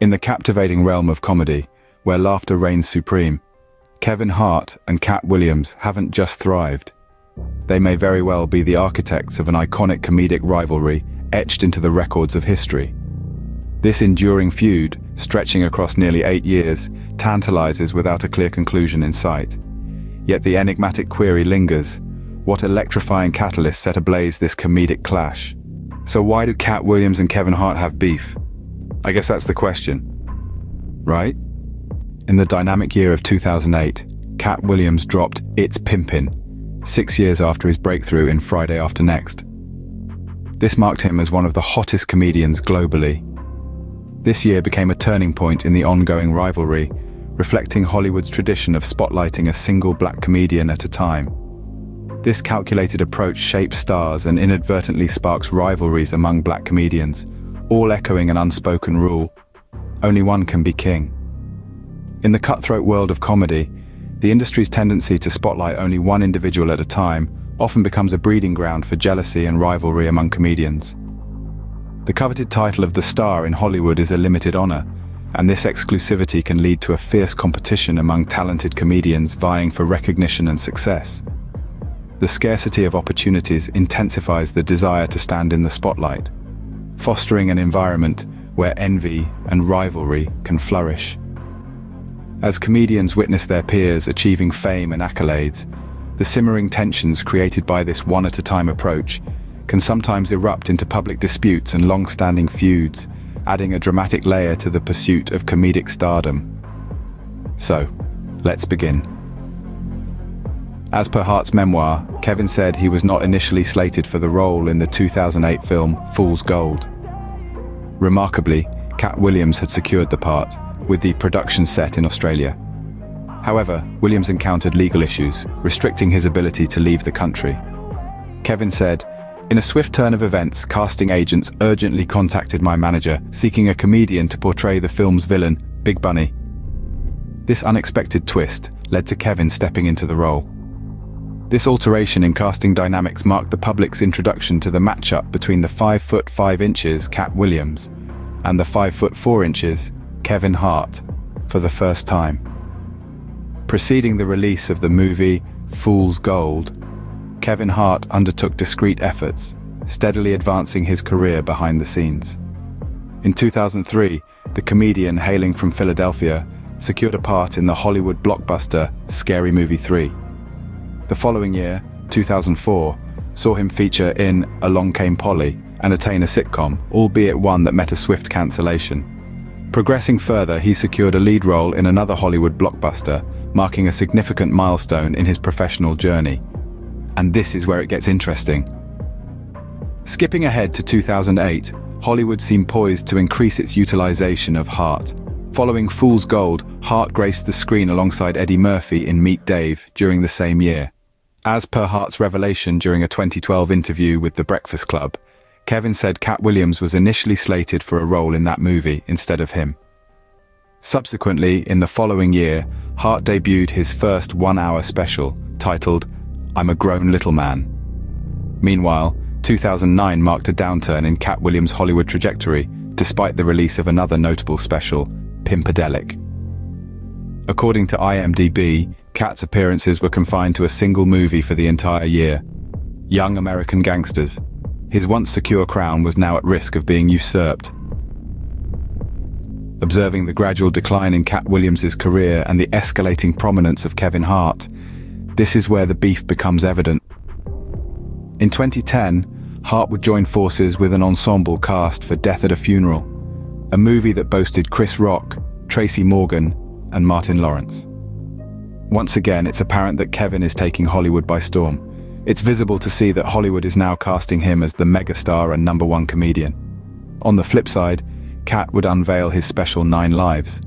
In the captivating realm of comedy, where laughter reigns supreme, Kevin Hart and Katt Williams haven't just thrived. They may very well be the architects of an iconic comedic rivalry etched into the records of history. This enduring feud, stretching across nearly 8 years, tantalizes without a clear conclusion in sight. Yet the enigmatic query lingers: what electrifying catalyst set ablaze this comedic clash? So why do Katt Williams and Kevin Hart have beef? I guess that's the question, right? In the dynamic year of 2008, Katt Williams dropped It's Pimpin', 6 years after his breakthrough in Friday After Next. This marked him as one of the hottest comedians globally. This year became a turning point in the ongoing rivalry, reflecting Hollywood's tradition of spotlighting a single black comedian at a time. This calculated approach shapes stars and inadvertently sparks rivalries among black comedians, all echoing an unspoken rule: only one can be king. In the cutthroat world of comedy, the industry's tendency to spotlight only one individual at a time often becomes a breeding ground for jealousy and rivalry among comedians. The coveted title of the star in Hollywood is a limited honor, and this exclusivity can lead to a fierce competition among talented comedians vying for recognition and success. The scarcity of opportunities intensifies the desire to stand in the spotlight, fostering an environment where envy and rivalry can flourish. As comedians witness their peers achieving fame and accolades, the simmering tensions created by this one-at-a-time approach can sometimes erupt into public disputes and long-standing feuds, adding a dramatic layer to the pursuit of comedic stardom. So, let's begin. As per Hart's memoir, Kevin said he was not initially slated for the role in the 2008 film Fool's Gold. Remarkably, Katt Williams had secured the part, with the production set in Australia. However, Williams encountered legal issues, restricting his ability to leave the country. Kevin said, "In a swift turn of events, casting agents urgently contacted my manager, seeking a comedian to portray the film's villain, Big Bunny." This unexpected twist led to Kevin stepping into the role. This alteration in casting dynamics marked the public's introduction to the matchup between the 5 foot 5 inches Katt Williams and the 5 foot 4 inches Kevin Hart for the first time. Preceding the release of the movie Fool's Gold, Kevin Hart undertook discreet efforts, steadily advancing his career behind the scenes. In 2003, the comedian hailing from Philadelphia secured a part in the Hollywood blockbuster Scary Movie 3. The following year, 2004, saw him feature in Along Came Polly and attain a sitcom, albeit one that met a swift cancellation. Progressing further, he secured a lead role in another Hollywood blockbuster, marking a significant milestone in his professional journey. And this is where it gets interesting. Skipping ahead to 2008, Hollywood seemed poised to increase its utilization of Hart. Following Fool's Gold, Hart graced the screen alongside Eddie Murphy in Meet Dave during the same year. As per Hart's revelation during a 2012 interview with The Breakfast Club, Kevin said Katt Williams was initially slated for a role in that movie instead of him. Subsequently, in the following year, Hart debuted his first one-hour special, titled I'm a Grown Little Man. Meanwhile, 2009 marked a downturn in Katt Williams' Hollywood trajectory, despite the release of another notable special, Pimpadelic. According to IMDb, Katt's appearances were confined to a single movie for the entire year, Young American Gangsters. His once secure crown was now at risk of being usurped. Observing the gradual decline in Katt Williams' career and the escalating prominence of Kevin Hart, this is where the beef becomes evident. In 2010, Hart would join forces with an ensemble cast for Death at a Funeral, a movie that boasted Chris Rock, Tracy Morgan, and Martin Lawrence. Once again, it's apparent that Kevin is taking Hollywood by storm. It's visible to see that Hollywood is now casting him as the megastar and #1 comedian. On the flip side, Katt would unveil his special 9 Lives,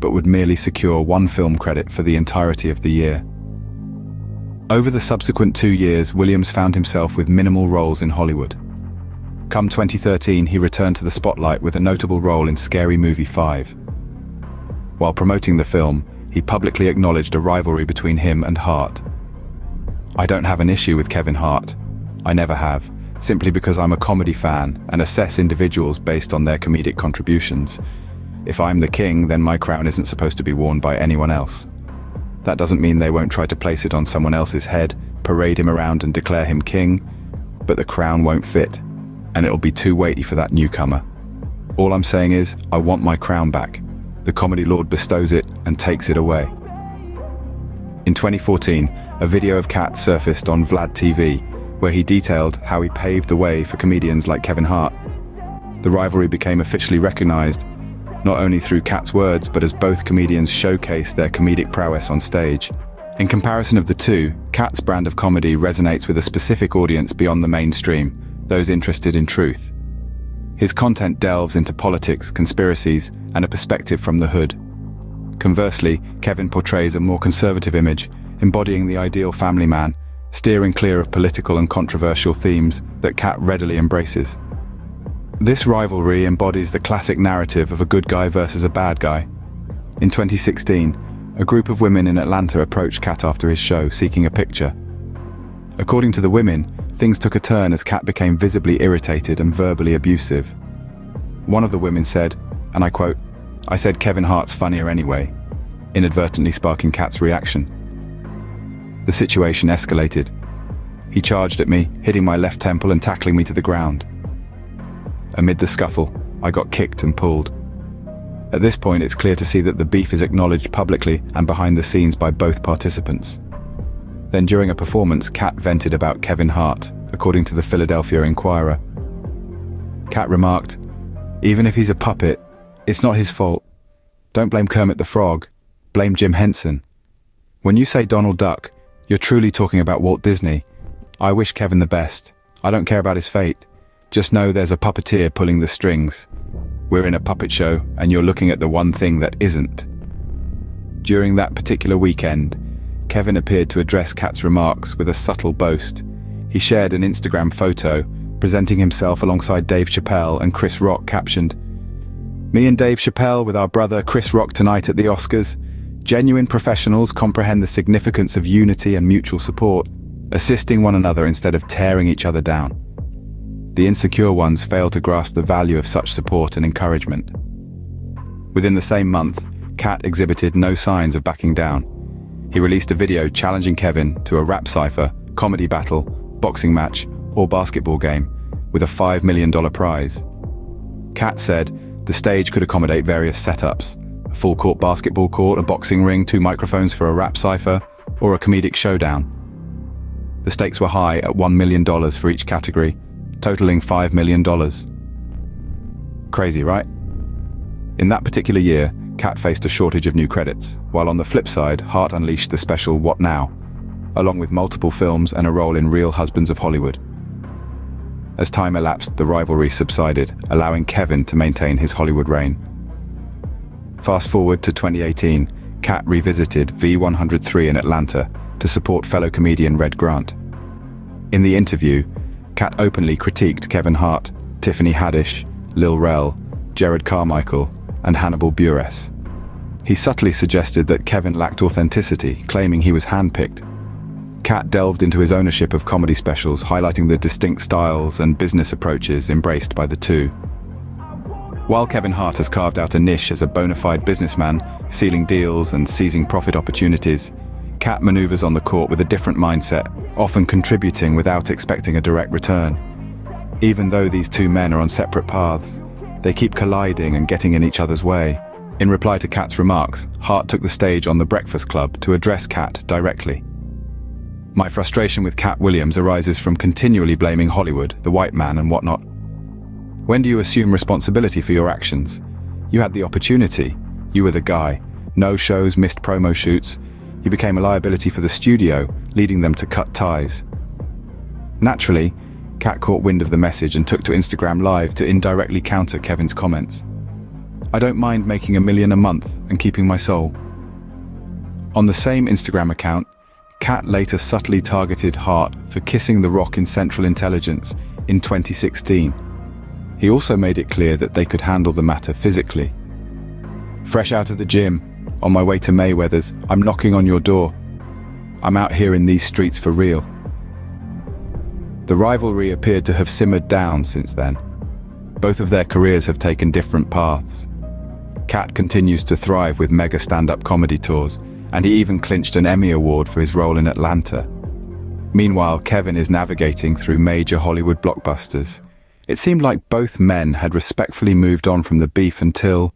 but would merely secure 1 film credit for the entirety of the year. Over the subsequent 2 years, Williams found himself with minimal roles in Hollywood. Come 2013, he returned to the spotlight with a notable role in Scary Movie 5. While promoting the film, he publicly acknowledged a rivalry between him and Hart. "I don't have an issue with Kevin Hart. I never have, simply because I'm a comedy fan and assess individuals based on their comedic contributions. If I'm the king, then my crown isn't supposed to be worn by anyone else. That doesn't mean they won't try to place it on someone else's head, parade him around and declare him king, but the crown won't fit, and it'll be too weighty for that newcomer. All I'm saying is, I want my crown back. The comedy lord bestows it and takes it away. In 2014, a video of Katt surfaced on Vlad TV, where he detailed how he paved the way for comedians like Kevin Hart. The rivalry became officially recognized, not only through Katt's words, but as both comedians showcased their comedic prowess on stage. In comparison of the two, Katt's brand of comedy resonates with a specific audience beyond the mainstream, those interested in truth. His content delves into politics, conspiracies, and a perspective from the hood. Conversely, Kevin portrays a more conservative image, embodying the ideal family man, steering clear of political and controversial themes that Katt readily embraces. This rivalry embodies the classic narrative of a good guy versus a bad guy. In 2016, a group of women in Atlanta approached Katt after his show, seeking a picture. According to the women, things took a turn as Katt became visibly irritated and verbally abusive. One of the women said, and I quote, "I said Kevin Hart's funnier anyway," inadvertently sparking Katt's reaction. The situation escalated. He charged at me, hitting my left temple and tackling me to the ground. Amid the scuffle, I got kicked and pulled. At this point, it's clear to see that the beef is acknowledged publicly and behind the scenes by both participants. Then during a performance, Katt vented about Kevin Hart, according to the Philadelphia Inquirer. Katt remarked, "Even if he's a puppet, it's not his fault. Don't blame Kermit the Frog, blame Jim Henson. When you say Donald Duck, you're truly talking about Walt Disney. I wish Kevin the best. I don't care about his fate. Just know there's a puppeteer pulling the strings. We're in a puppet show, and you're looking at the one thing that isn't." During that particular weekend, Kevin appeared to address Katt's remarks with a subtle boast. He shared an Instagram photo, presenting himself alongside Dave Chappelle and Chris Rock, captioned, "Me and Dave Chappelle with our brother Chris Rock tonight at the Oscars. Genuine professionals comprehend the significance of unity and mutual support, assisting one another instead of tearing each other down. The insecure ones fail to grasp the value of such support and encouragement." Within the same month, Katt exhibited no signs of backing down. He released a video challenging Kevin to a rap cypher, comedy battle, boxing match, or basketball game, with a $5 million prize. Katt said the stage could accommodate various setups: a full-court basketball court, a boxing ring, 2 microphones for a rap cypher, or a comedic showdown. The stakes were high at $1 million for each category, totaling $5 million. Crazy, right? In that particular year, Katt faced a shortage of new credits, while on the flip side, Hart unleashed the special What Now?, along with multiple films and a role in Real Husbands of Hollywood. As time elapsed, the rivalry subsided, allowing Kevin to maintain his Hollywood reign. Fast forward to 2018, Katt revisited V103 in Atlanta to support fellow comedian Red Grant. In the interview, Katt openly critiqued Kevin Hart, Tiffany Haddish, Lil Rel, Jared Carmichael, and Hannibal Buress. He subtly suggested that Kevin lacked authenticity, claiming he was handpicked. Katt delved into his ownership of comedy specials, highlighting the distinct styles and business approaches embraced by the two. While Kevin Hart has carved out a niche as a bona fide businessman, sealing deals and seizing profit opportunities, Katt maneuvers on the court with a different mindset, often contributing without expecting a direct return. Even though these two men are on separate paths, they keep colliding and getting in each other's way. In reply to Katt's remarks, Hart took the stage on The Breakfast Club to address Katt directly. "My frustration with Katt Williams arises from continually blaming Hollywood, the white man and whatnot. When do you assume responsibility for your actions? You had the opportunity. You were the guy. No shows, missed promo shoots. You became a liability for the studio, leading them to cut ties." Naturally, Katt caught wind of the message and took to Instagram Live to indirectly counter Kevin's comments. "I don't mind making $1 million a month and keeping my soul." On the same Instagram account, Katt later subtly targeted Hart for kissing The Rock in Central Intelligence in 2016. He also made it clear that they could handle the matter physically. "Fresh out of the gym, on my way to Mayweather's, I'm knocking on your door. I'm out here in these streets for real." The rivalry appeared to have simmered down since then. Both of their careers have taken different paths. Katt continues to thrive with mega stand-up comedy tours, and he even clinched an Emmy Award for his role in Atlanta. Meanwhile, Kevin is navigating through major Hollywood blockbusters. It seemed like both men had respectfully moved on from the beef until...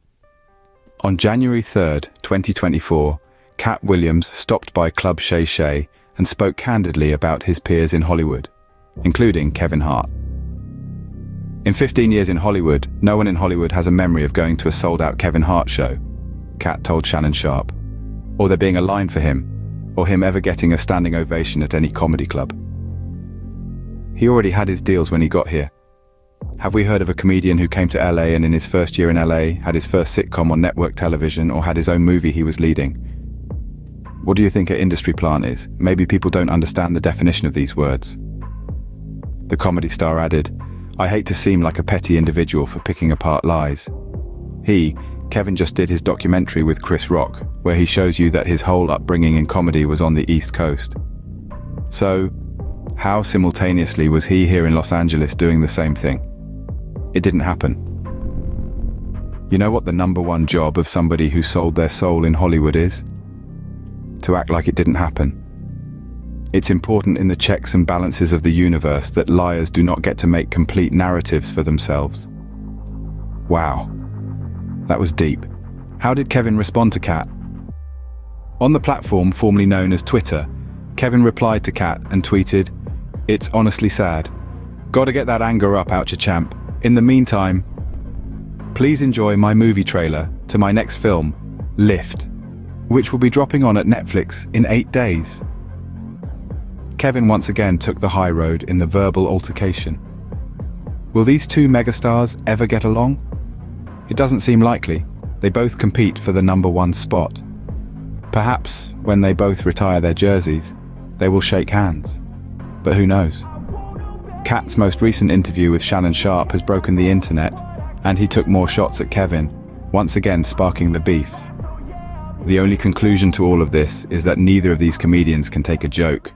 On January 3rd, 2024, Katt Williams stopped by Club Shay Shay and spoke candidly about his peers in Hollywood, including Kevin Hart. In 15 years in Hollywood, no one in Hollywood has a memory of going to a sold-out Kevin Hart show, Katt told Shannon Sharpe, or there being a line for him, or him ever getting a standing ovation at any comedy club. He already had his deals when he got here. Have we heard of a comedian who came to LA and in his first year in LA had his first sitcom on network television or had his own movie he was leading? What do you think an industry plant is? Maybe people don't understand the definition of these words. The comedy star added, "I hate to seem like a petty individual for picking apart lies." Kevin just did his documentary with Chris Rock, where he shows you that his whole upbringing in comedy was on the East Coast. So, how simultaneously was he here in Los Angeles doing the same thing? It didn't happen. You know what the number one job of somebody who sold their soul in Hollywood is? To act like it didn't happen. It's important in the checks and balances of the universe that liars do not get to make complete narratives for themselves. Wow. That was deep. How did Kevin respond to Katt? On the platform formerly known as Twitter, Kevin replied to Katt and tweeted, "It's honestly sad. Gotta get that anger up, out your champ. In the meantime, please enjoy my movie trailer to my next film, Lift, which will be dropping on at Netflix in 8 days." Kevin once again took the high road in the verbal altercation. Will these two megastars ever get along? It doesn't seem likely. They both compete for the number one spot. Perhaps, when they both retire their jerseys, they will shake hands. But who knows? Katt's most recent interview with Shannon Sharpe has broken the internet, and he took more shots at Kevin, once again sparking the beef. The only conclusion to all of this is that neither of these comedians can take a joke.